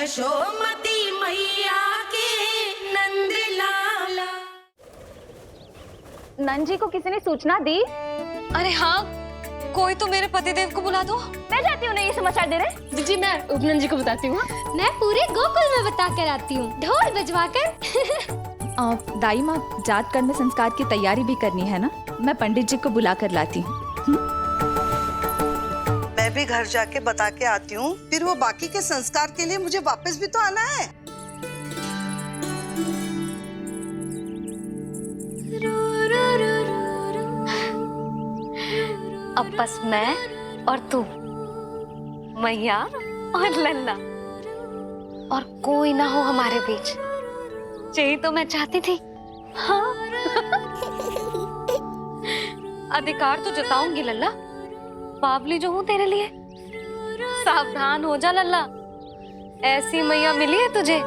यशोमती मैया के नंद लाला। नंद जी को किसी ने सूचना दी? अरे हाँ, कोई तो मेरे पतिदेव को बुला दो। मैं जाती हूँ, नहीं ये समाचार दे रहे। जी मैं उपनंद जी को बताती हूँ। मैं पूरे गोकुल में बता कर आती हूँ, ढोल बजवा कर। दाई माँ, जात कर्म संस्कार की तैयारी भी करनी है ना, मैं पंडित जी को बुला कर लाती हूँ। मैं भी घर जाके बता के आती हूँ, फिर वो बाकी के संस्कार के लिए मुझे वापस भी तो आना है। अब बस मैं और तू, मैया और लल्ला, और कोई ना हो हमारे बीच। यही तो मैं चाहती थी। हाँ। अधिकार तो जताऊंगी लल्ला, बावली जो हूँ तेरे लिए। सावधान हो जा लल्ला, ऐसी मैया मिली है तुझे।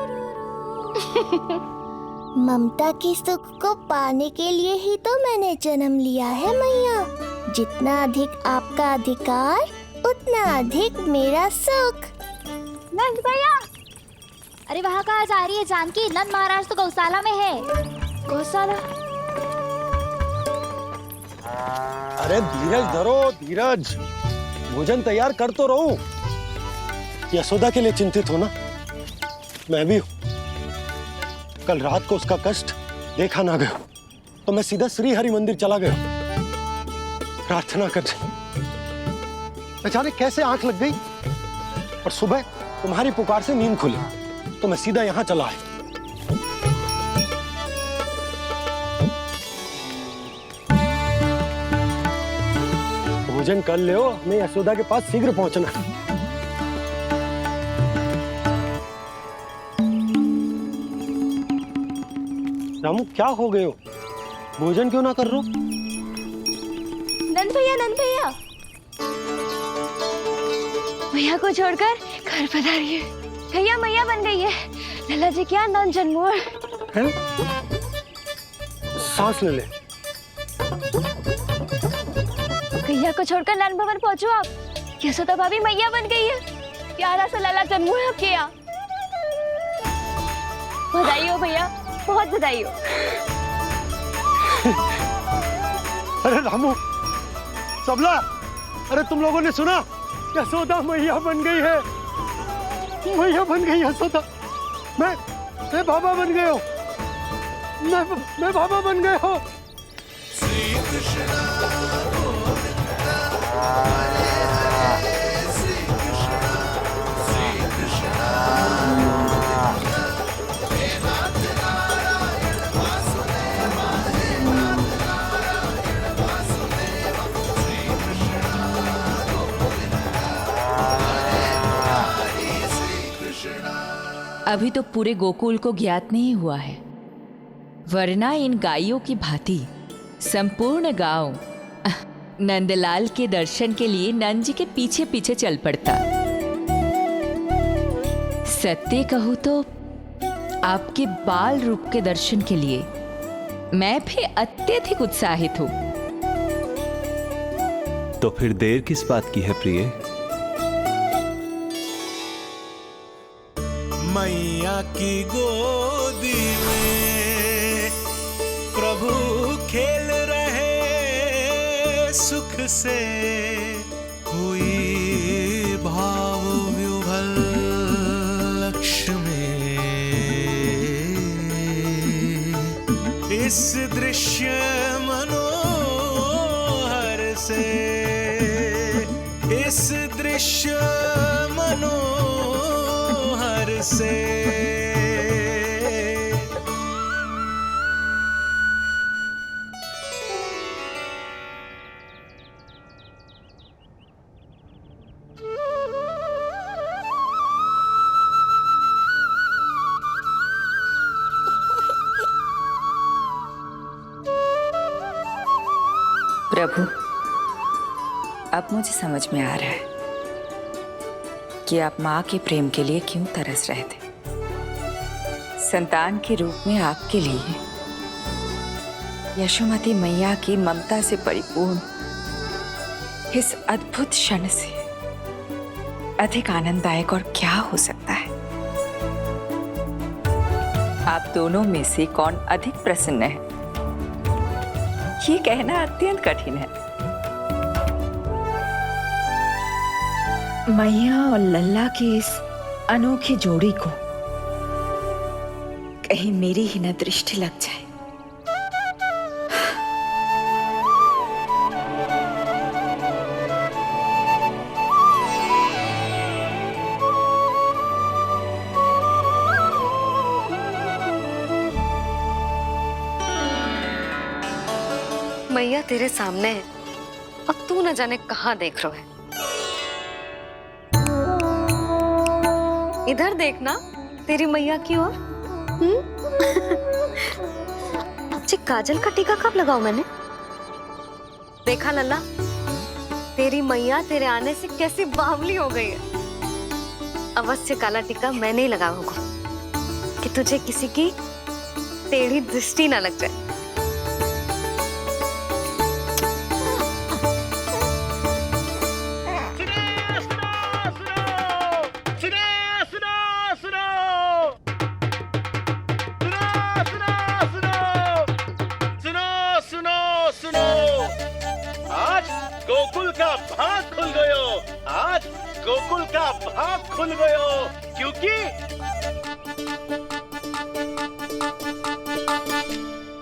ममता की सुख को पाने के लिए ही तो मैंने जन्म लिया है मैया। जितना अधिक आपका अधिकार, उतना अधिक मेरा सुख। नंद भैया, अरे वहाँ कहाँ जा रही है जानकी? नंद महाराज तो गौशाला में है। गौशाला? अरे धीरज धरो, धीरज। भोजन तैयार कर तो रहूं। यशोदा के लिए चिंतित हो ना? मैं भी हूं। कल रात को उसका कष्ट देखा ना गया तो मैं सीधा श्री हरि मंदिर चला गया प्रार्थना करने। अचानक कैसे आंख लग गई और सुबह तुम्हारी पुकार से नींद खुली तो मैं सीधा यहां चला आया। भोजन कर ले, हमें यशोदा के पास शीघ्र पहुंचना है। रामू, क्या हो गए हो? भोजन क्यों ना कर रहे हो? नंद भैया, नंद भैया, मैया को छोड़कर घर पधारी है। भैया मैया बन गई है। लल्ला जी क्या नंद जन्मोर है? सांस ले ले। भैया को छोड़कर नंद भवन पहुंचो आप। यशोदा भाभी मैया बन गई है। प्यारा सा लल्ला जन्मोर आपके यहाँ। बधाई हो भैया, बहुत बधाई हो। अरे रामू, सबला, अरे तुम लोगों ने सुना? यशोदा मैया बन गई है। मैया बन गई यशोदा। मैं बाबा बन गया हूँ। मैं बाबा बन गया हूँ। श्री कृष्ण अभी तो पूरे गोकुल को ज्ञात नहीं हुआ है, वरना इन गायों की भांति संपूर्ण गांव नंदलाल के दर्शन के लिए नंद जी के पीछे पीछे चल पड़ता। सत्य कहूं तो आपके बाल रूप के दर्शन के लिए मैं भी अत्यधिक उत्साहित हूं। तो फिर देर किस बात की है प्रिय? मैया की गोदी में प्रभु खेल रहे सुख से, हुई भाव विह्वल लक्ष्य में। इस दृश्य मनोहर से, इस दृश्य मनोहर से। प्रभु, अब मुझे समझ में आ रहा है कि आप माँ के प्रेम के लिए क्यों तरस रहे थे। संतान के रूप में आपके लिए यशोमती मैया की ममता से परिपूर्ण इस अद्भुत क्षण से अधिक आनंददायक और क्या हो सकता है। आप दोनों में से कौन अधिक प्रसन्न है, ये कहना अत्यंत कठिन है। मैया और लल्ला की इस अनोखी जोड़ी को कहीं मेरी ही न दृष्टि लग जाए। मैया तेरे सामने है और तू न जाने कहाँ देख रहा है। इधर देखना तेरी मैया की ओर। अच्छी काजल का टीका कब लगाऊं मैंने? देखा लल्ला, तेरी मैया तेरे आने से कैसी बावली हो गई है। अवश्य काला टीका मैंने ही लगाया होगा कि तुझे किसी की टेढ़ी दृष्टि ना लग जाए। गोकुल का भाग खुल गयो, आज गोकुल का भाग खुल गयो,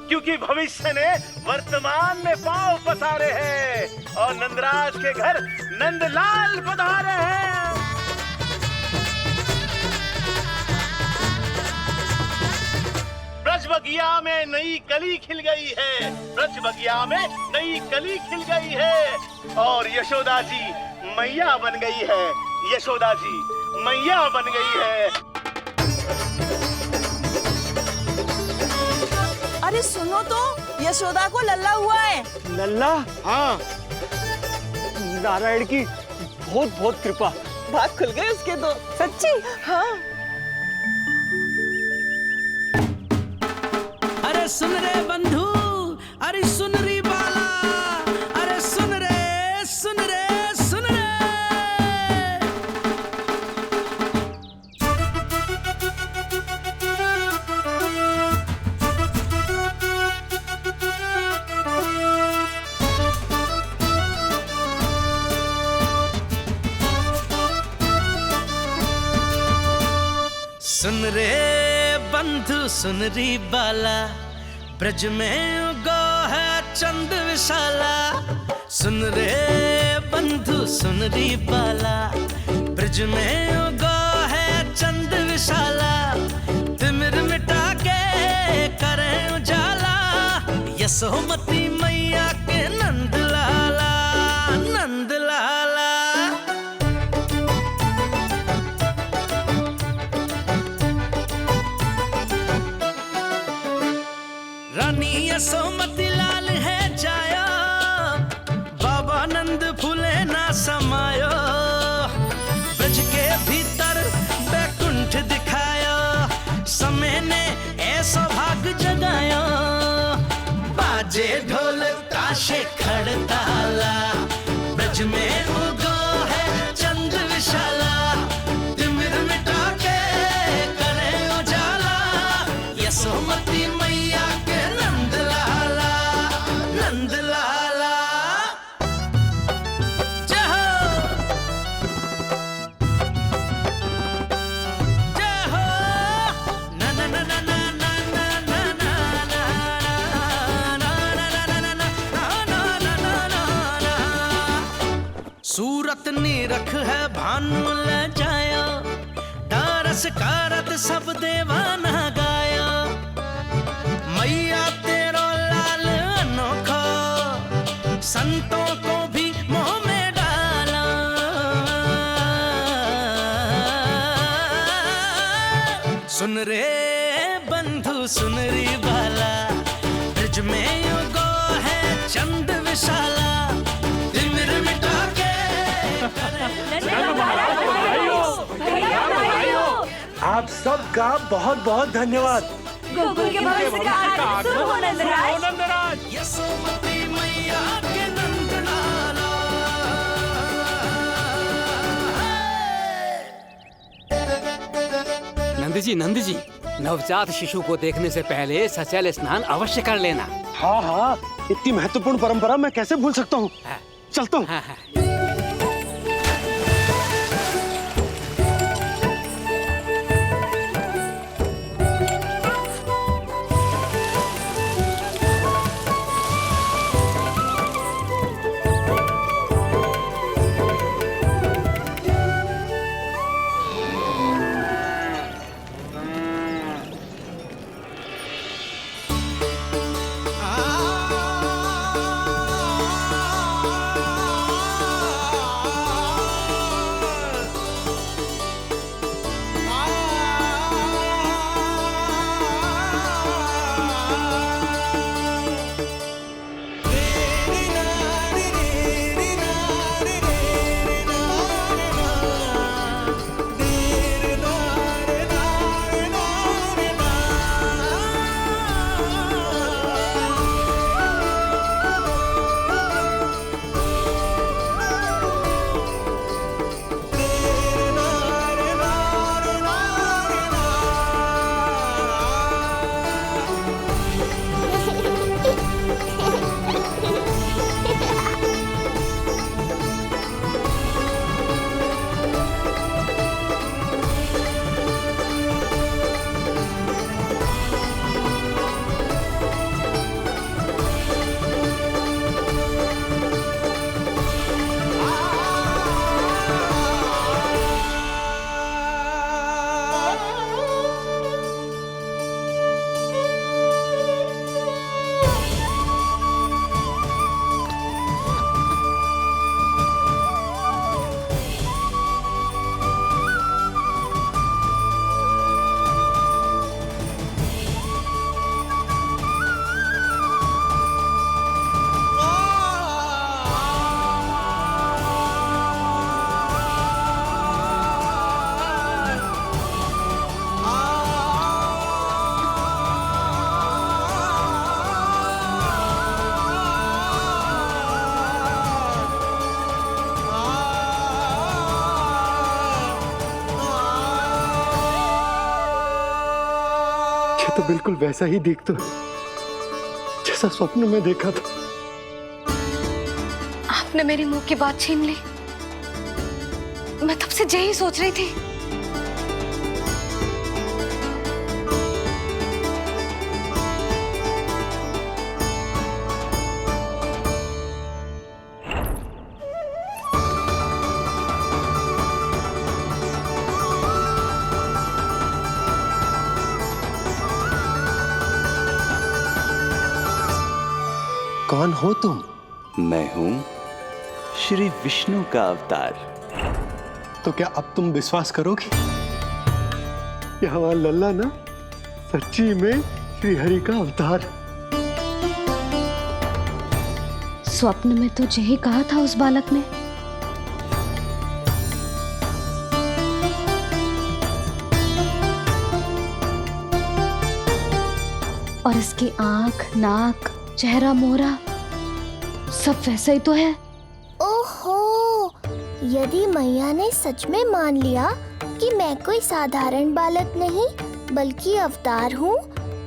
क्योंकि भविष्य ने वर्तमान में पांव पसारे हैं और नंदराज के घर नंदलाल पधारे हैं। ब्रज बगिया में नई कली खिल गई है, ब्रज बगिया में नई कली खिल गई है और यशोदा जी मैया बन गई है, यशोदा जी मैया बन गई है। अरे सुनो तो, यशोदा को लल्ला हुआ है। लल्ला? हाँ, नारायण की बहुत बहुत कृपा। भाग खुल गए उसके तो। सच्ची? हाँ। अरे सुन रे बंधु, अरे सुन री बाला, अरे सुन रे, सुन रे, सुन रे। सुन रे बंधु, सुन री बाला, ब्रज में उगो है चंद विशाला। सुन रे बंधु, सुन री बाला, ब्रज में उगो है चंद विशाला। तिमिर मिटा के करें उजाला, यशोमती मैया के नंद लाला, नंद लाला। रानी यशोमती लाल है जाया, बाबा नंद फूले ना समायो। ब्रज के भीतर बैकुंठ दिखाया, समय ने ऐसा भाग जगाया। बाजे ढोल ताशे खड़ताला, ब्रज में उगो है चंद विशाला। तिमिर मिटा के करे उजाला, यशोमती मैया के नंद लाला, नंद लाला। जय हो, जय हो। ना ना ना ना ना ना ना ना ना ना ना ना ना ना। सूरत निरख है भानु ले जाया, दारस कारत सब देवाना गाया। मैया तेरो लाल अनोखा, संतों को भी मोह में डाला। सुन रे बंधु, सुन री बाला, ब्रज में उगो है चंद विशाला। तिमिर मिटा के आप सबका बहुत बहुत धन्यवाद। गोकुल के भविष्य का आरंभ शुरू हो नंदराज। यशोमती मैया के नंद लाला। नंद जी, नवजात शिशु को देखने से पहले सचैल स्नान अवश्य कर लेना। हाँ हाँ, इतनी महत्वपूर्ण परंपरा मैं कैसे भूल सकता हूँ। चलता हूँ। तो बिल्कुल वैसा ही दिखता है जैसा स्वप्न में देखा था। आपने मेरी मुंह की बात छीन ली। मैं तब से यही सोच रही थी। कौन हो तुम? मैं हूं श्री विष्णु का अवतार। तो क्या अब तुम विश्वास करोगी कि हमारा लल्ला ना सच्ची में श्री हरि का अवतार? स्वप्न में तो यही कहा था उस बालक ने। और इसकी आंख, नाक, चेहरा, मोहरा सब वैसा ही तो है। ओहो, यदि मैया ने सच में मान लिया कि मैं कोई साधारण बालक नहीं बल्कि अवतार हूँ,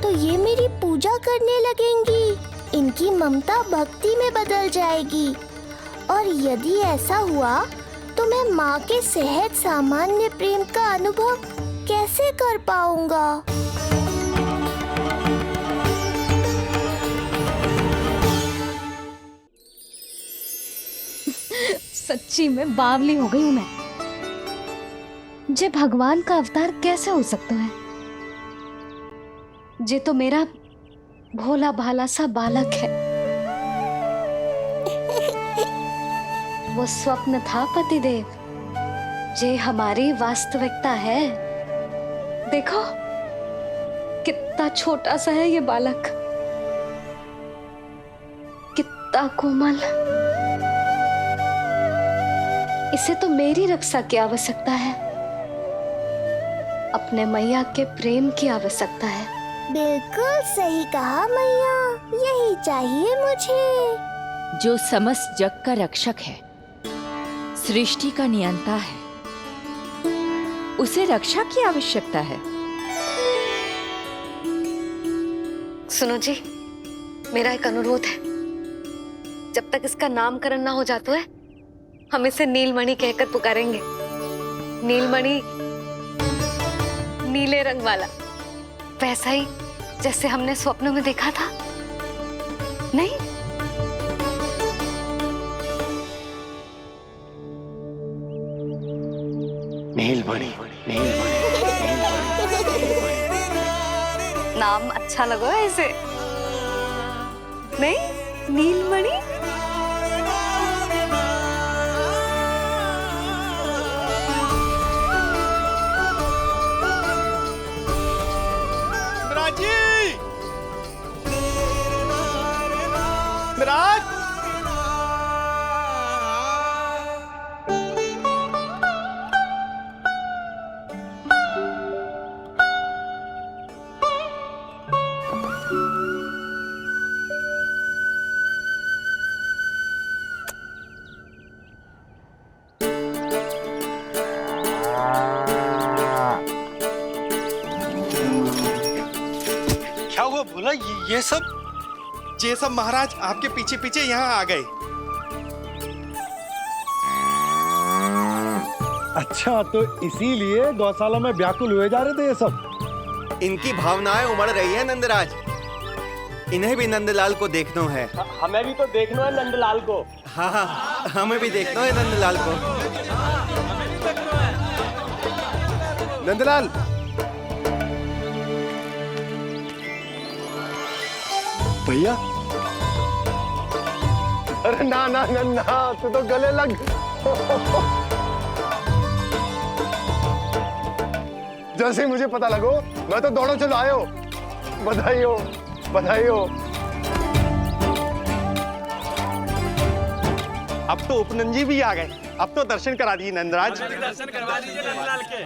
तो ये मेरी पूजा करने लगेंगी। इनकी ममता भक्ति में बदल जाएगी। और यदि ऐसा हुआ तो मैं माँ के सहज सामान्य प्रेम का अनुभव कैसे कर पाऊंगा? सच्ची में बावली हो गई हूँ मैं। जे भगवान का अवतार कैसे हो सकता है? जे तो मेरा भोला भाला सा बालक है। वो स्वप्न था पतिदेव, जे हमारी वास्तविकता है। देखो कितना छोटा सा है ये बालक, कितना कोमल। इसे तो मेरी रक्षा की आवश्यकता है, अपने मैया के प्रेम की आवश्यकता है। बिल्कुल सही कहा मैया, यही चाहिए मुझे। जो समस्त जग का रक्षक है, सृष्टि का नियंता है, उसे रक्षा की आवश्यकता है। सुनो जी, मेरा एक अनुरोध है। जब तक इसका नामकरण ना हो जाता है, हम इसे नीलमणि कहकर पुकारेंगे। नीलमणि नीले रंग वाला, वैसा ही जैसे हमने स्वप्न में देखा था। नहीं? नीलमणि, नीलमणि। नाम अच्छा लगा है इसे, नहीं? नीलमणि। मिराज, क्या हुआ बोला? ये सब महाराज आपके पीछे पीछे यहाँ आ गए। अच्छा, तो इसीलिए गौशाला में व्याकुल हुए जा रहे थे ये सब। इनकी भावनाएं उमड़ रही है नंदराज। इन्हें भी नंदलाल को देखना है। हमें भी तो देखना है नंदलाल को। हाँ हाँ, हमें भी देखना है नंदलाल को। नंदलाल, भैया, अरे ना ना ना ना, तू तो गले लग। जैसे ही मुझे पता लगो, मैं तो दौड़ो चलो आयो। बधाई हो, बधाई हो। अब तो उपनंजी भी आ गए। अब तो दर्शन करा दिए नंदराज। दर्शन करवा दीजिए नंदलाल के।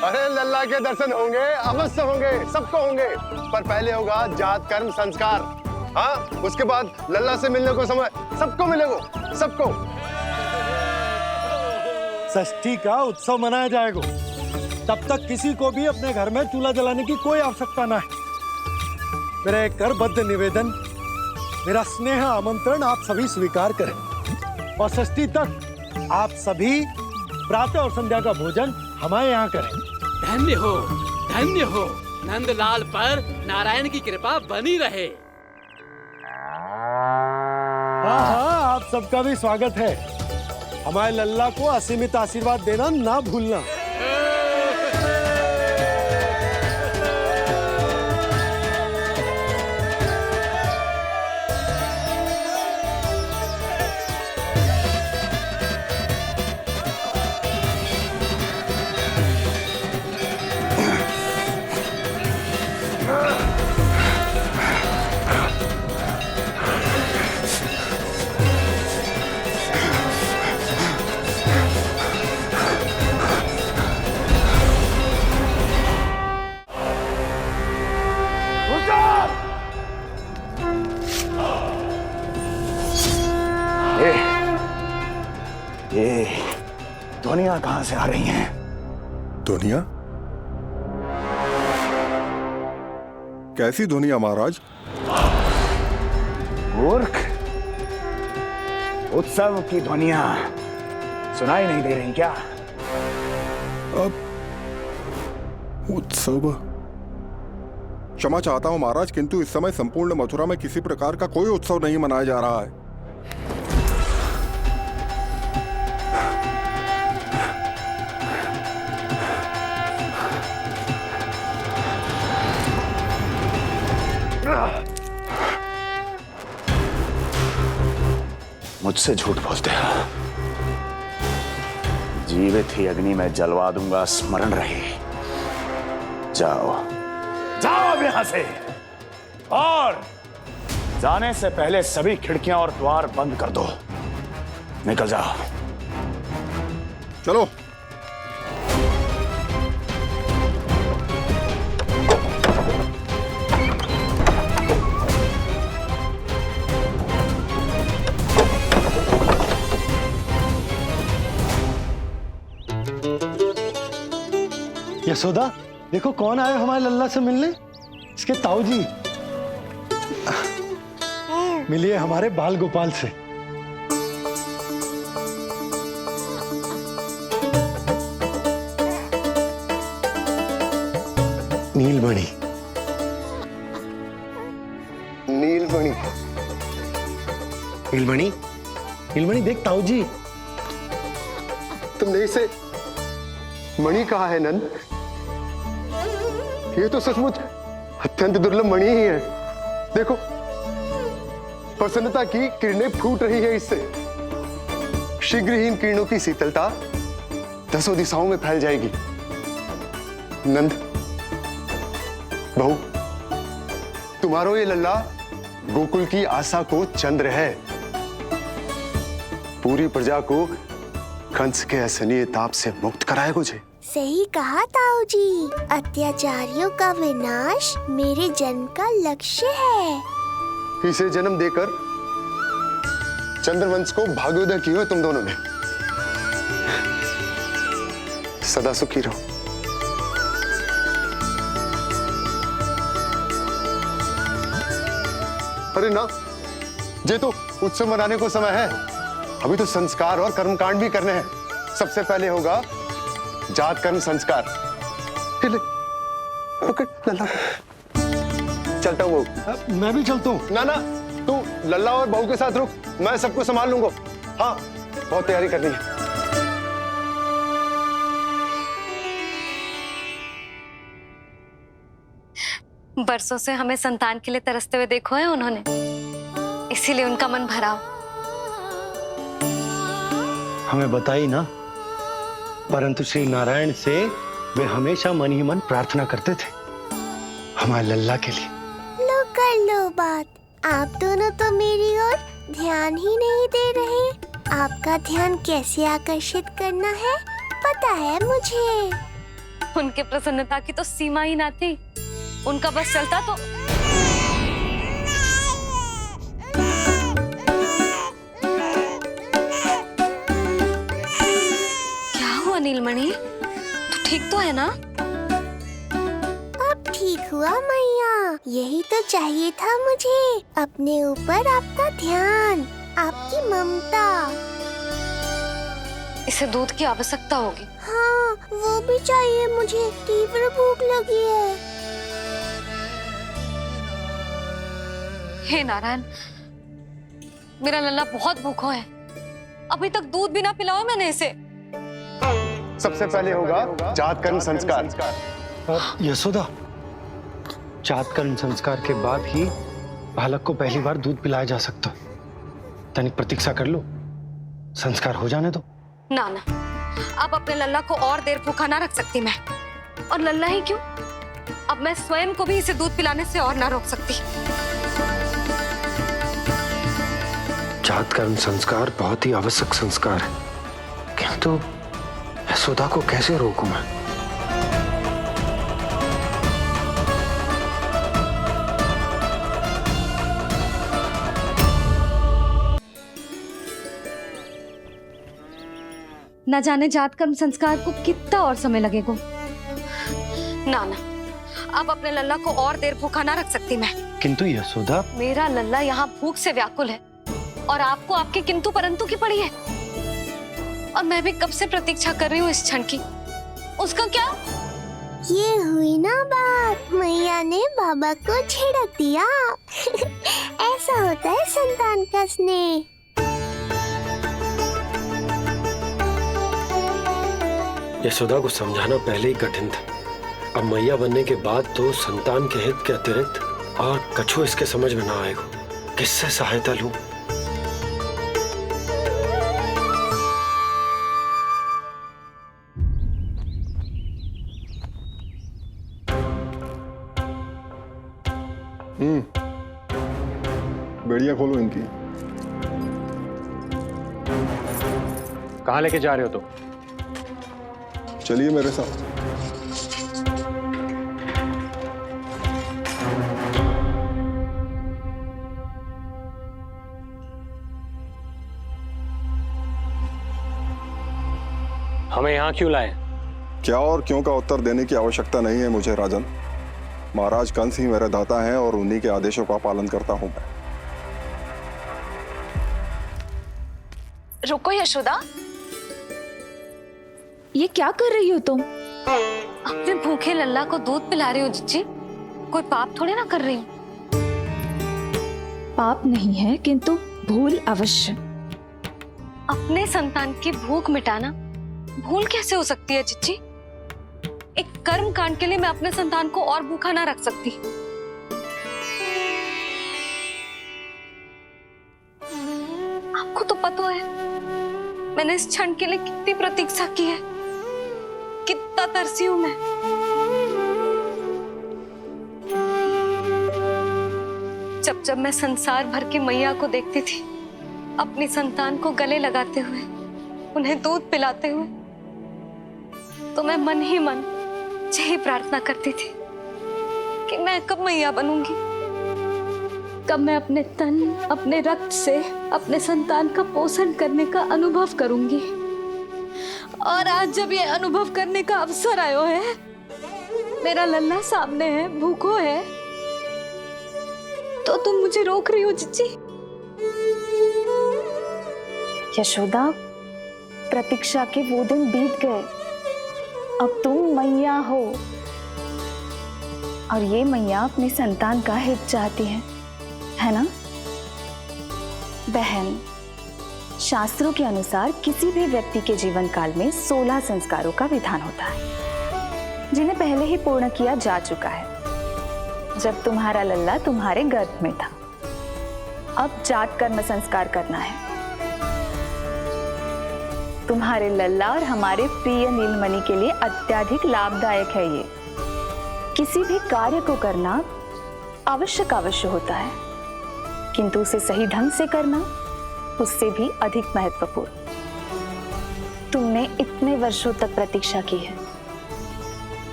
अरे लल्ला के दर्शन होंगे, अवश्य होंगे, सबको होंगे। पर पहले होगा जात कर्म संस्कार। हाँ, उसके बाद लल्ला से मिलने को समय सबको मिलेगा, सबको। षष्ठी का उत्सव मनाया जाएगा। तब तक किसी को भी अपने घर में चूल्हा जलाने की कोई आवश्यकता ना है। मेरा एक करबद्ध निवेदन, मेरा स्नेह आमंत्रण आप सभी स्वीकार करें और षष्ठी तक आप सभी प्रातः और संध्या का भोजन हमारे यहाँ करें। धन्य हो, धन्य हो। नंदलाल पर नारायण की कृपा बनी रहे। हाँ हाँ, आप सबका भी स्वागत है। हमारे लल्ला को असीमित आशीर्वाद देना ना भूलना। ये ध्वनियां कहां से आ रही हैं? ध्वनियां? कैसी ध्वनियां महाराज? मूर्ख, उत्सव की ध्वनियां सुनाई नहीं दे रही क्या? अब उत्सव? क्षमा चाहता हूं महाराज, किंतु इस समय संपूर्ण मथुरा में किसी प्रकार का कोई उत्सव नहीं मनाया जा रहा है। मुझसे झूठ बोलते हो। जीवित ही अग्नि में जलवा दूंगा, स्मरण रहे। जाओ जाओ अब यहां से, और जाने से पहले सभी खिड़कियां और द्वार बंद कर दो। निकल जाओ। चलो। यशोदा, देखो कौन आया हमारे लल्ला से मिलने। इसके ताऊ जी मिलिए हमारे बाल गोपाल से। नीलमणि, नीलमणि, नीलमणि, नीलमणि देख ताऊ जी। तुमने इसे मणि कहा है नंद? ये तो सचमुच अत्यंत दुर्लभ मणि ही है। देखो, प्रसन्नता की किरणें फूट रही है इससे। शीघ्र ही इन किरणों की शीतलता दसों दिशाओं में फैल जाएगी। नंद, बहू, तुम्हारो ये लल्ला गोकुल की आशा को चंद्र है। पूरी प्रजा को कंस के असहनीय ताप से मुक्त कराए मुझे। सही कहा ताऊ जी, अत्याचारियों का विनाश मेरे जन्म का लक्ष्य है। इसे जन्म देकर चंद्रवंश को भाग्योदय की हो तुम दोनों ने। सदा सुखी रहो। अरे ना, ये तो उत्सव मनाने को समय है। अभी तो संस्कार और कर्मकांड भी करने हैं। सबसे पहले होगा जात कर्म संस्कार। ले, पकड़ लल्ला को। चलता हूँ बहू। मैं भी चलता हूँ। ना ना, तू लल्ला और बहू के साथ रुक, मैं सबको संभाल लूंगा। हाँ, बहुत तैयारी करनी है। बरसों से हमें संतान के लिए तरसते हुए देखो है उन्होंने, इसीलिए उनका मन भरा हो। हमें बताई ना, परंतु श्री नारायण से वे हमेशा मन ही मन प्रार्थना करते थे हमारे लल्ला के लिए। लो कर लो बात। आप दोनों तो मेरी ओर ध्यान ही नहीं दे रहे। आपका ध्यान कैसे आकर्षित करना है पता है मुझे। उनके प्रसन्नता की तो सीमा ही ना थी। उनका बस चलता तो क्या हुआ नीलमणि, तू ठीक तो है ना? अब ठीक हुआ मैया, यही तो चाहिए था मुझे। अपने ऊपर आपका ध्यान, आपकी ममता। इसे दूध की आवश्यकता होगी। हाँ, वो भी चाहिए मुझे। तीव्र भूख लगी है। हे नारायण, मेरा लल्ला बहुत भूखा है। अभी तक दूध भी ना पिलाओ मैंने इसे। सबसे पहले होगा जात कर्म संस्कार। यशोदा, जात कर्म संस्कार के बाद ही बालक को पहली बार दूध पिलाया जा सकता। तनिक प्रतीक्षा कर लो, संस्कार हो जाने दो। ना ना, अब अपने लल्ला को और देर भूखा ना रख सकती मैं। और लल्ला ही क्यों, अब मैं स्वयं को भी इसे दूध पिलाने से और ना रोक सकती। जात कर्म संस्कार बहुत ही आवश्यक संस्कार है, किंतु यशोदा को कैसे रोकूं मैं? न जाने जात कर्म संस्कार को कितना और समय लगेगा। ना ना, अब अपने लल्ला को और देर भूखा ना रख सकती मैं। किंतु यशोदा, मेरा लल्ला यहाँ भूख से व्याकुल है और आपको आपके किंतु परंतु की पड़ी है। और मैं भी कब से प्रतीक्षा कर रही हूँ इस क्षण की। उसका क्या? ये हुई ना बात, मैया ने बाबा को झिड़क दिया। ऐसा होता है संतान का स्नेह। यशोदा को समझाना पहले ही कठिन था। अब मैया बनने के बाद तो संतान के हित के अतिरिक्त और कछु इसके समझ में ना आएगा। किससे सहायता लूं? बेड़िया खोलो इनकी। कहाँ लेके जा रहे हो तुम? चलिए मेरे साथ। हमें यहाँ क्यों लाए? क्या और क्यों का उत्तर देने की आवश्यकता नहीं है मुझे राजन। महाराज कंस ही मेरे दाता हैं और उन्हीं के आदेशों का पालन करता हूं मैं। रुको यशोदा, ये क्या कर रही हो तुम? अपने भूखे लल्ला को दूध पिला रही हो जिज्जी। कोई पाप थोड़े ना कर रही हूँ। पाप नहीं है, किंतु भूल अवश्य। अपने संतान की भूख मिटाना भूल कैसे हो सकती है जिज्जी? एक कर्म कांड के लिए मैं अपने संतान को और भूखा ना रख सकती। आपको तो पता है मैंने इस क्षण के लिए कितनी प्रतीक्षा की है, कितना तरसी हूं मैं। जब जब मैं संसार भर की मैया को देखती थी अपनी संतान को गले लगाते हुए, उन्हें दूध पिलाते हुए, तो मैं मन ही मन यही प्रार्थना करती थी कि मैं कब मैया बनूंगी, कब मैं अपने तन अपने रक्त से अपने संतान का पोषण करने का अनुभव करूंगी। और आज जब ये अनुभव करने का अवसर आयो है, मेरा लल्ला सामने है, भूखो है, तो तुम मुझे रोक रही हो जिज्जी? यशोदा, प्रतीक्षा के वो दिन बीत गए। अब तुम मैया हो और ये मैया अपनी संतान का हित चाहती है ना? बहन, शास्त्रों के अनुसार किसी भी व्यक्ति के जीवन काल में 16 संस्कारों का विधान होता है, जिन्हें पहले ही पूर्ण किया जा चुका है जब तुम्हारा लल्ला तुम्हारे गर्भ में था। अब जात कर्म संस्कार करना है। तुम्हारे लल्ला और हमारे प्रिय नीलमणि के लिए अत्यधिक लाभदायक है ये। किसी भी कार्य को करना अवश्य होता है, किंतु उसे सही ढंग से करना उससे भी अधिक महत्वपूर्ण। तुमने इतने वर्षों तक प्रतीक्षा की है,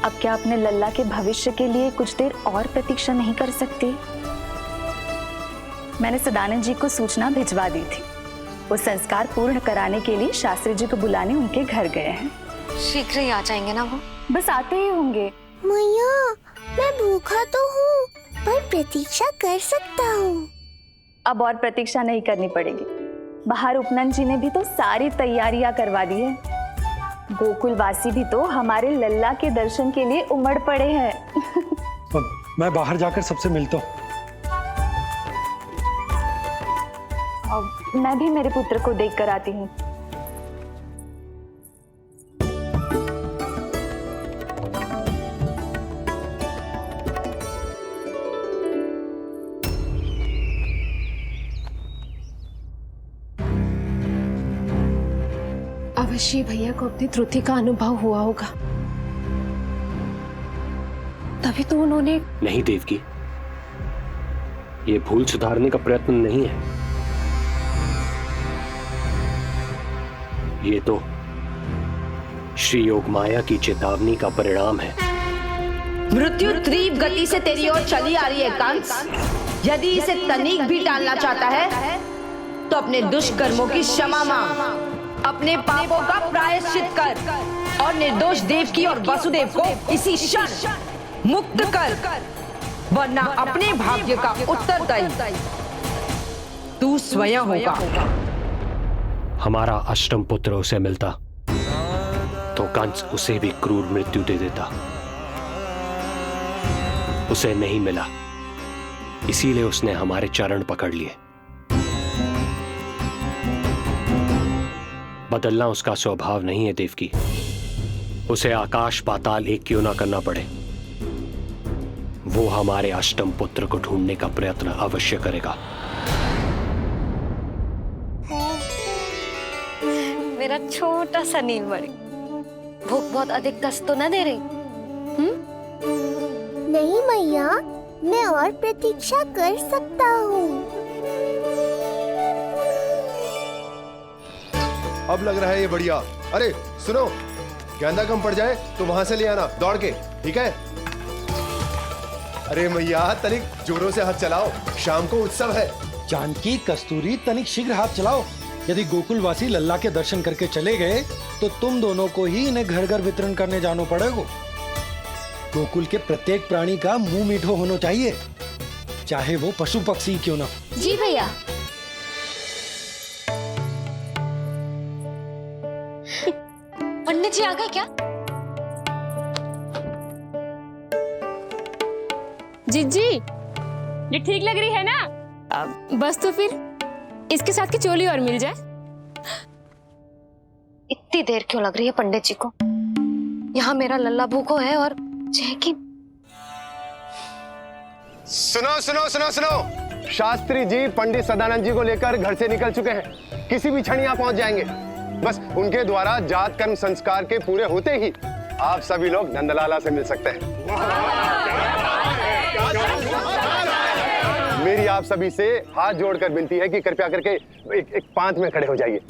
अब क्या अपने लल्ला के भविष्य के लिए कुछ देर और प्रतीक्षा नहीं कर सकती? मैंने सदानंद जी को सूचना भिजवा दी थी। वो संस्कार पूर्ण कराने के लिए शास्त्री जी को बुलाने उनके घर गए हैं। शीघ्र ही आ जाएंगे ना वो? बस आते ही होंगे। मैया, मैं भूखा तो हूँ, पर प्रतीक्षा कर सकता हूँ। अब और प्रतीक्षा नहीं करनी पड़ेगी। बाहर उपनंद जी ने भी तो सारी तैयारियां करवा दी है। गोकुलवासी भी तो हमारे लल्ला के दर्शन के लिए उमड़ पड़े हैं। मैं बाहर जाकर सबसे मिलता हूँ। मैं भी मेरे पुत्र को देख कर आती हूँ। अवश्य भैया को अपनी त्रुटि का अनुभव हुआ होगा, तभी तो उन्होंने। नहीं देवकी, ये भूल सुधारने का प्रयत्न नहीं है, ये तो श्री योग माया की चेतावनी का परिणाम है। मृत्यु तीव्र गति से तेरी ओर चली आ रही है कंस। यदि इसे तनिक भी टालना चाहता है तो अपने दुष्कर्मों की क्षमा मांग, अपने पापों का प्रायश्चित कर और निर्दोष देवकी और वसुदेव को इसी क्षण मुक्त कर, वरना अपने भाग्य का उत्तरदायी तू स्वयं होगा। हमारा अष्टम पुत्र उसे मिलता तो कंस उसे भी क्रूर मृत्यु दे देता। उसे नहीं मिला, इसीलिए उसने हमारे चरण पकड़ लिए। बदलना उसका स्वभाव नहीं है देवकी। उसे आकाश पाताल एक क्यों ना करना पड़े, वो हमारे अष्टम पुत्र को ढूंढने का प्रयत्न अवश्य करेगा। मेरा छोटा सा नीलमणि, भूख बहुत अधिक कष्ट तो न दे रही? नहीं मैया, मैं और प्रतीक्षा कर सकता हूँ। अब लग रहा है ये बढ़िया। अरे सुनो, गेंदा कम पड़ जाए तो वहां से ले आना दौड़ के, ठीक है? अरे मैया, तनिक जोरों से हाथ चलाओ, शाम को उत्सव है। जानकी, कस्तूरी, तनिक शीघ्र हाथ चलाओ। यदि गोकुलवासी लल्ला के दर्शन करके चले गए तो तुम दोनों को ही इन्हें घर घर वितरण करने जाना पड़ेगा। गोकुल के प्रत्येक प्राणी का मुंह मीठो होना चाहिए, चाहे वो पशु पक्षी क्यों ना। जी भैया। पंडित जी आ गए क्या? जीजी, ये ठीक लग रही है ना? बस तो फिर इसके साथ की चोली और मिल जाए। इतनी देर क्यों लग रही है पंडित जी को? यहाँ मेरा लल्ला भूखो है और जय की। सुनो सुनो सुनो सुनो, शास्त्री जी पंडित सदानंद जी को लेकर घर से निकल चुके हैं। किसी भी क्षण यहाँ पहुंच जाएंगे। बस उनके द्वारा जात कर्म संस्कार के पूरे होते ही आप सभी लोग नंदलाला से मिल सकते हैं। मेरी आप सभी से हाथ जोड़कर विनती है कि कृपया करके एक पांत में खड़े हो जाइए।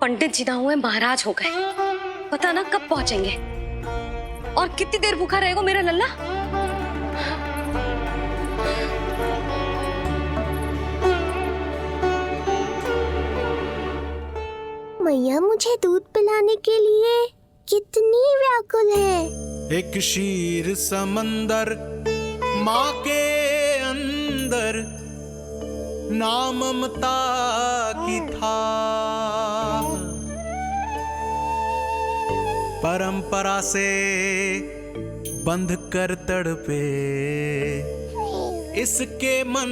पंडित जी ना हुए महाराज हो गए। पता ना कब पहुंचेंगे और कितनी देर भूखा रहेगा मेरा लल्ला। मैया मुझे दूध पिलाने के लिए कितनी व्याकुल है। एक शीर समंदर माँ के अंदर, ना ममता की था, परंपरा से बंध कर तड़पे इसके मन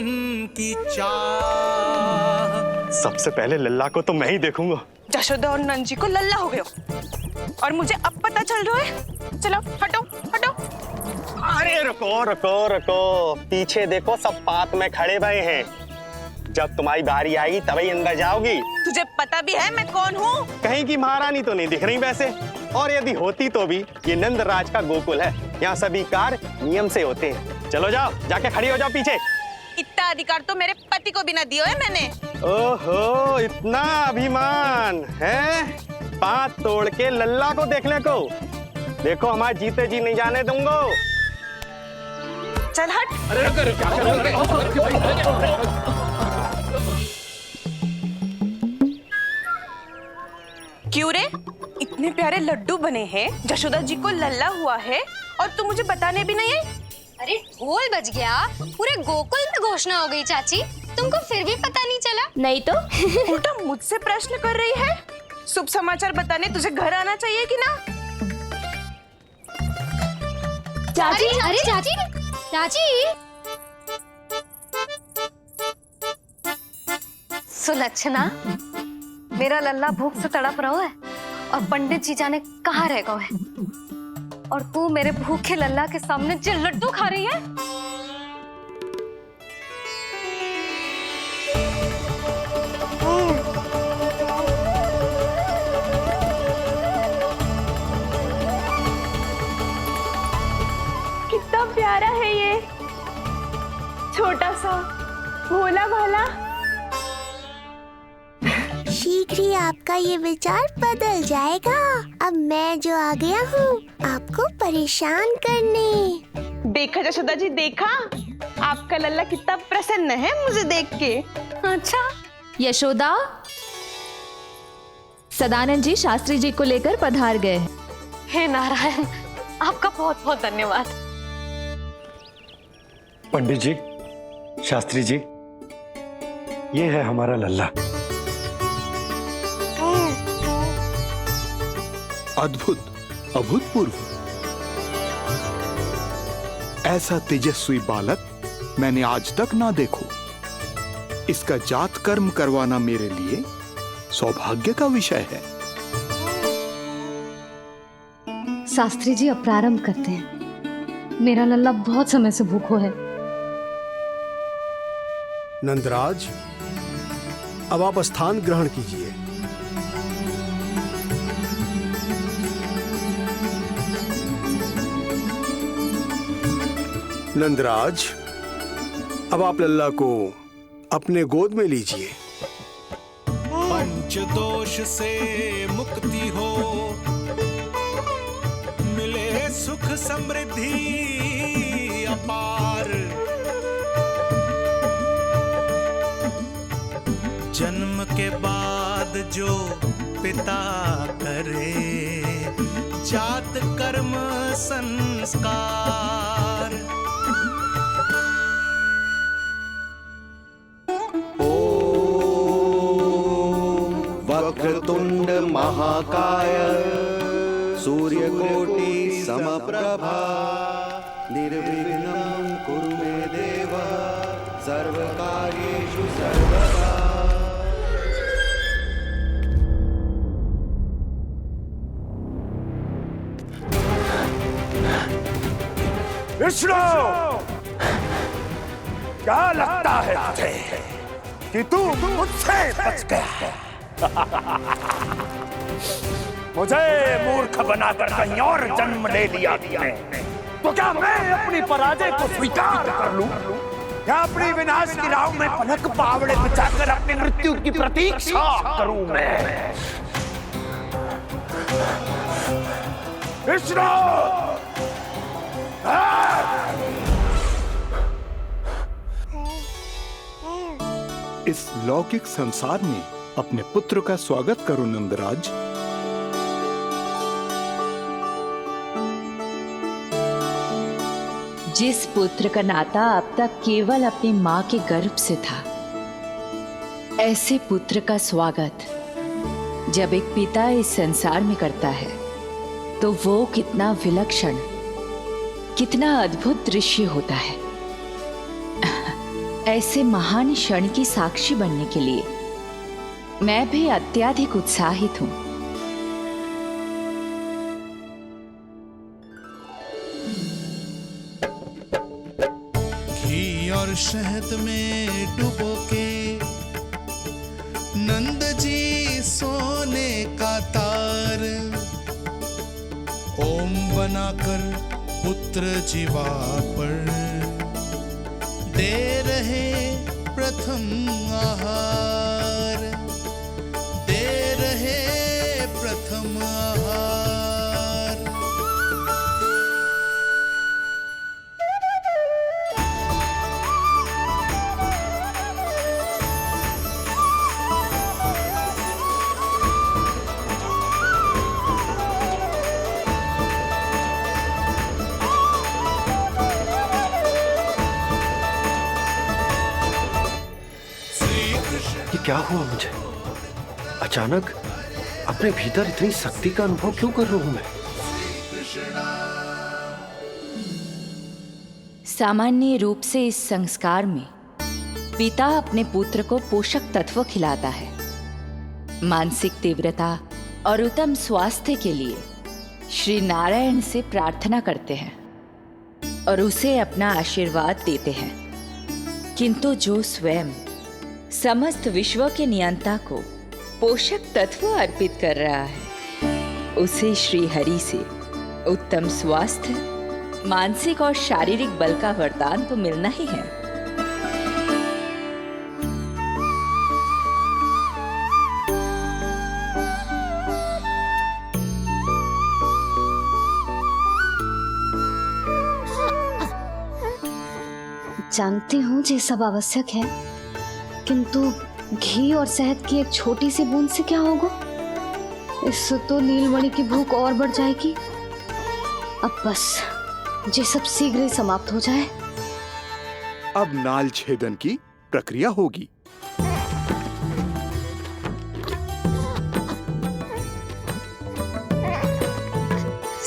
की चाह। सबसे पहले लल्ला को तो मैं ही देखूंगा। यशोदा और नंद जी को लल्ला हो गए और मुझे अब पता चल रहा है। चलो हटो हटो। अरे रुको रुको रुको, पीछे देखो, सब पात में खड़े हुए हैं। जब तुम्हारी बारी आएगी तभी अंदर जाओगी। तुझे पता भी है मैं कौन हूँ? कहीं की महारानी तो नहीं दिख रही वैसे, और यदि होती तो भी ये नंदराज का गोकुल है, यहाँ सभी कार्य नियम से होते हैं। चलो जाओ, जाके खड़ी हो जाओ पीछे। इतना अधिकार तो मेरे पति को भी ना दिया है मैंने। ओहो, इतना अभिमान है? पांव तोड़ के लल्ला को देखने को। देखो हमारे जीते जी नहीं जाने दूंगा। चल हट। क्यों रे? इतने प्यारे लड्डू बने हैं, यशोदा जी को लल्ला हुआ है और तू मुझे बताने भी नहीं है। अरे ढोल बज गया, पूरे गोकुल में घोषणा हो गई चाची, तुमको फिर भी पता नहीं चला? नहीं तो उल्टा मुझसे प्रश्न कर रही है। शुभ समाचार बताने तुझे घर आना चाहिए कि ना? चाची, अरे चाची, चाची। सुलक्षणा, मेरा लल्ला भूख से तड़प रहा है और पंडित जी जाने कहाँ रह गए हैं, और तू मेरे भूखे लल्ला के सामने जो लड्डू खा रही है। कितना प्यारा है ये, छोटा सा भोला भाला। शीघ्र ही आपका ये विचार बदल जाएगा। अब मैं जो आ गया हूँ आपको परेशान करने। देखा यशोदा जी, देखा आपका लल्ला कितना प्रसन्न है मुझे देख के। अच्छा यशोदा, सदानंद जी शास्त्री जी को लेकर पधार गए। हे नारायण, आपका बहुत बहुत धन्यवाद। पंडित जी, शास्त्री जी, ये है हमारा लल्ला। अद्भुत, अभूतपूर्व। ऐसा तेजस्वी बालक मैंने आज तक ना देखो। इसका जात कर्म करवाना मेरे लिए सौभाग्य का विषय है। शास्त्री जी अब प्रारंभ करते हैं। मेरा लल्ला बहुत समय से भूखो है। नंदराज, अब आप स्थान ग्रहण कीजिए। नंदराज, अब आप लल्ला को अपने गोद में लीजिए। पंच दोष से मुक्ति हो, मिले सुख समृद्धि अपार, जन्म के बाद जो पिता करे, जात कर्म संस्कार। वक्रतुंड महाकाय सूर्यकोटि समप्रभा निर्विघ्नं कुरु मे देव सर्वकार्येषु सर्वदा। विष्णु, क्या लगता है तुझे कि तू मुझसे बच गया? मुझे मूर्ख बनाकर कहीं और जन्म ले लिया तूने, तो क्या मैं अपनी पराजय को स्वीकार कर लूं? क्या अपनी विनाश की राह में पलक पावड़े बिछाकर अपनी मृत्यु की प्रतीक्षा करूं मैं? विष्णु, इस लौकिक संसार में अपने पुत्र का स्वागत करो नंदराज। जिस पुत्र का नाता अब तक केवल अपनी मां के गर्भ से था, ऐसे पुत्र का स्वागत जब एक पिता इस संसार में करता है तो वो कितना विलक्षण, कितना अद्भुत दृश्य होता है। ऐसे महान क्षण की साक्षी बनने के लिए मैं भी अत्यधिक उत्साहित हूं। घी और शहद में डुबो के नंद जी सोने का तार, ओम बनाकर पुत्र जीवा पर दे रहे प्रथम आहार, दे रहे प्रथम आहार। क्या हुआ मुझे? अचानक अपने भीतर इतनी शक्ति का अनुभव क्यों कर रहा हूं मैं? सामान्य रूप से इस संस्कार में पिता अपने पुत्र को पोषक तत्व खिलाता है। मानसिक तीव्रता और उत्तम स्वास्थ्य के लिए श्री नारायण से प्रार्थना करते हैं और उसे अपना आशीर्वाद देते हैं। किंतु जो स्वयं समस्त विश्व के नियंता को पोषक तत्व अर्पित कर रहा है, उसे श्री हरि से उत्तम स्वास्थ्य, मानसिक और शारीरिक बल का वरदान तो मिलना ही है। जानती हूँ ये सब आवश्यक है, किंतु घी और शहद की एक छोटी सी बूंद से क्या होगा? इससे तो नीलमणि की भूख और बढ़ जाएगी। अब बस ये सब शीघ्र ही समाप्त हो जाए। अब नाल छेदन की प्रक्रिया होगी।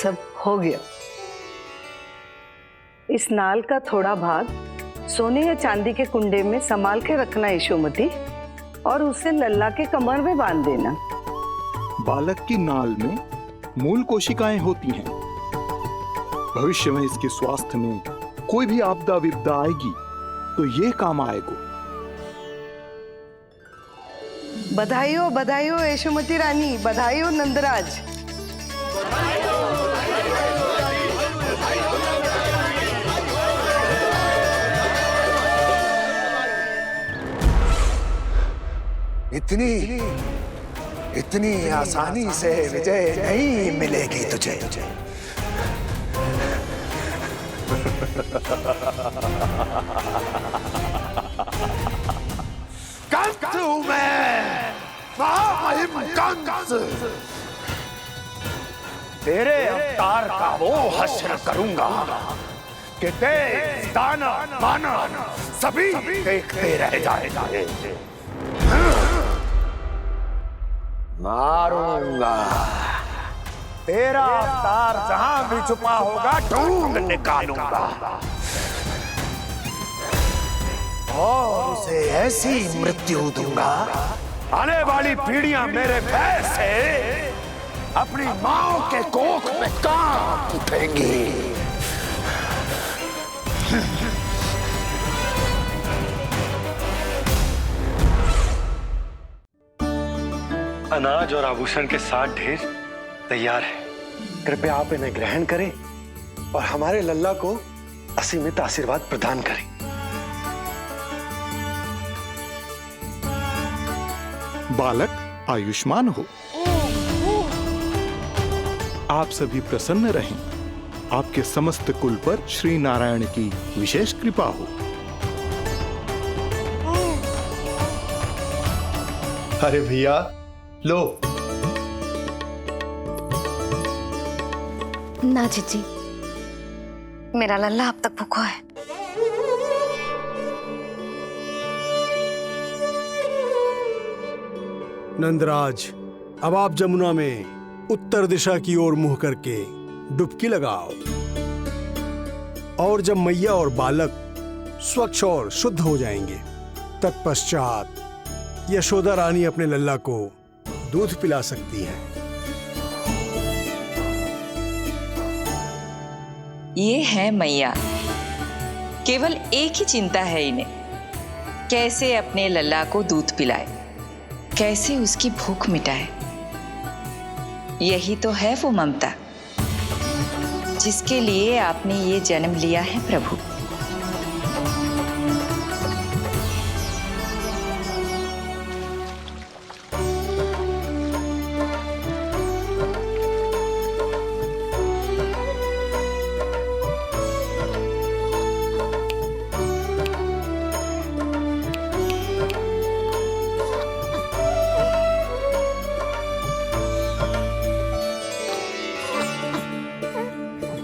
सब हो गया। इस नाल का थोड़ा भाग सोने या चांदी के कुंडे में संभाल के रखना यशोमती, और उसे लल्ला के कमर में बांध देना। बालक की नाल में मूल कोशिकाएं होती हैं। भविष्य में इसके स्वास्थ्य में कोई भी आपदा विपदा आएगी तो ये काम आएगा। बधाई हो यशोमती रानी, बधाई हो नंदराज। इतनी आसानी से विजय नहीं मिलेगी तुझे। कंस हूं मैं, महामहिम कंस, तेरे अवतार का वो हश्र करूंगा कि देव, दानव, मानव सभी देखते रह जाएंगे। मारूंगा, तेरा अवतार जहां भी छुपा होगा ढूंढ निकालूंगा और उसे ऐसी मृत्यु दूंगा, आने वाली पीढ़ियां मेरे भय से अपनी मां के कोख में कांप उठेंगी। अनाज और आभूषण के साथ ढेर तैयार है। कृपया आप इन्हें ग्रहण करें और हमारे लल्ला को असीमित आशीर्वाद प्रदान करें। बालक आयुष्मान हो, आप सभी प्रसन्न रहें। आपके समस्त कुल पर श्री नारायण की विशेष कृपा हो। अरे भैया लो। ना जीजी, मेरा लल्ला अब तक भूखा है। नंदराज, अब आप जमुना में उत्तर दिशा की ओर मुंह करके डुबकी लगाओ और जब मैया और बालक स्वच्छ और शुद्ध हो जाएंगे, तत्पश्चात यशोदा रानी अपने लल्ला को दूध पिला सकती है। ये है मैया, केवल एक ही चिंता है इन्हें, कैसे अपने लल्ला को दूध पिलाए, कैसे उसकी भूख मिटाए। यही तो है वो ममता जिसके लिए आपने ये जन्म लिया है प्रभु।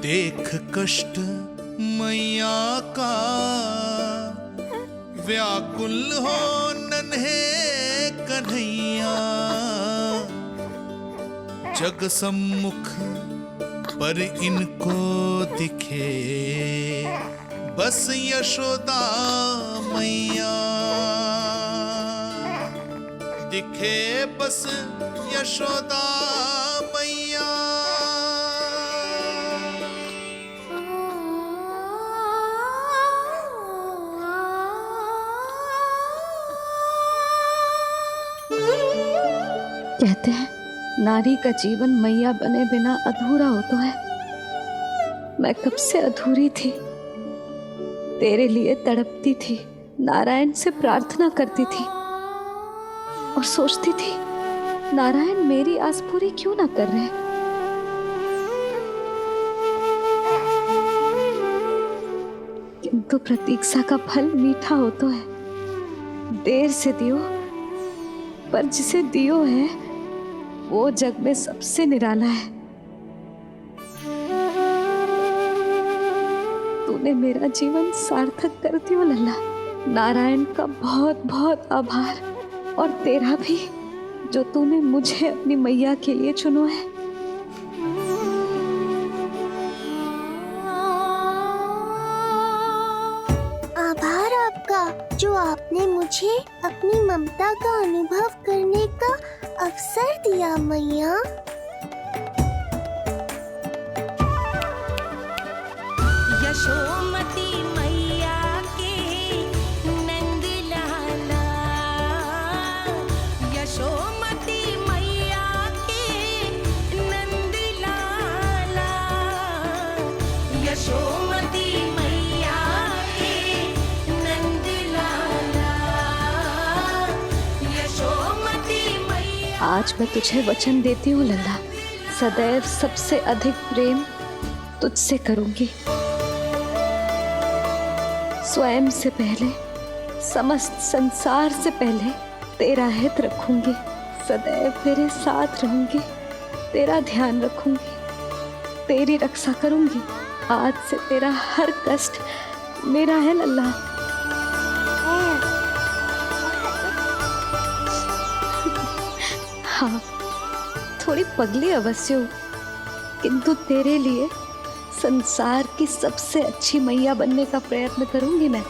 देख कष्ट मैया का, व्याकुल हो नन्हे कन्हैया। जग सम्मुख पर इनको दिखे बस यशोदा मैया, दिखे बस यशोदा मैया। कहते हैं नारी का जीवन मैया बने बिना अधूरा होता है। मैं कब से अधूरी थी, तेरे लिए तड़पती थी, नारायण से प्रार्थना करती थी और सोचती थी नारायण मेरी आस पूरी क्यों ना कर रहे। किंतु प्रतीक्षा का फल मीठा होता है, देर से दियो पर जिसे दियो है वो जग में सबसे निराला है। तूने मेरा जीवन सार्थक कर दियो लल्ला। नारायण का बहुत बहुत आभार, और तेरा भी जो तूने मुझे अपनी मैया के लिए चुनो है। आभार आपका जो आपने मुझे अपनी ममता का अनुभव करने का अवसर दिया मैया। यशोमती मैया के नंद लाला, यशोमती मैया के नंद लाला, यशोमती मैया के नंद लाला, यशोमती मैया। आज मैं तुझे वचन देती हूँ लल्ला, सदैव सबसे अधिक प्रेम तुझसे करूंगी। स्वयं से पहले, समस्त संसार से पहले तेरा हित रखूंगी। सदैव तेरे साथ रहूंगी, तेरा ध्यान रखूंगी, तेरी रक्षा करूंगी। आज से तेरा हर कष्ट मेरा है लल्ला। हाँ, थोड़ी पगली अवश्य हूँ, किंतु तेरे लिए संसार की सबसे अच्छी मैया बनने का प्रयत्न करूंगी मैं।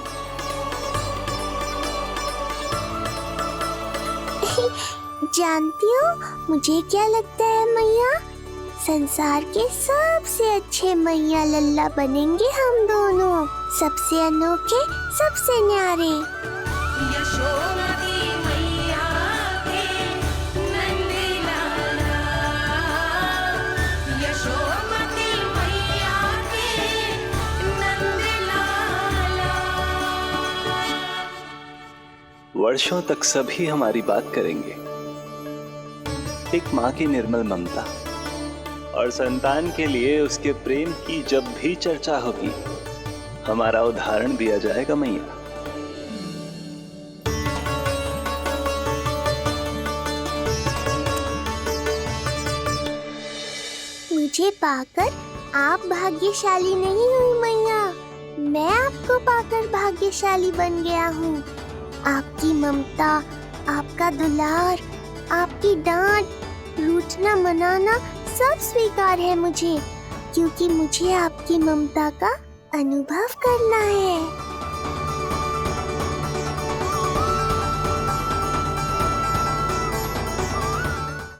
जानती हो मुझे क्या लगता है मैया? संसार के सबसे अच्छे मैया लल्ला बनेंगे हम दोनों, सबसे अनोखे, सबसे न्यारे। यशोमती मैया के नंद लाला, यशोमती मैया के नंद लाला। वर्षों तक सभी हमारी बात करेंगे। एक माँ की निर्मल ममता और संतान के लिए उसके प्रेम की जब भी चर्चा होगी, हमारा उदाहरण दिया जाएगा मैया। मुझे पाकर आप भाग्यशाली नहीं हुई मैया, मैं आपको पाकर भाग्यशाली बन गया हूँ। आपकी ममता, आपका दुलार, आपकी डांट, रूठना मनाना सब स्वीकार है मुझे, क्योंकि मुझे आपकी ममता का अनुभव करना है।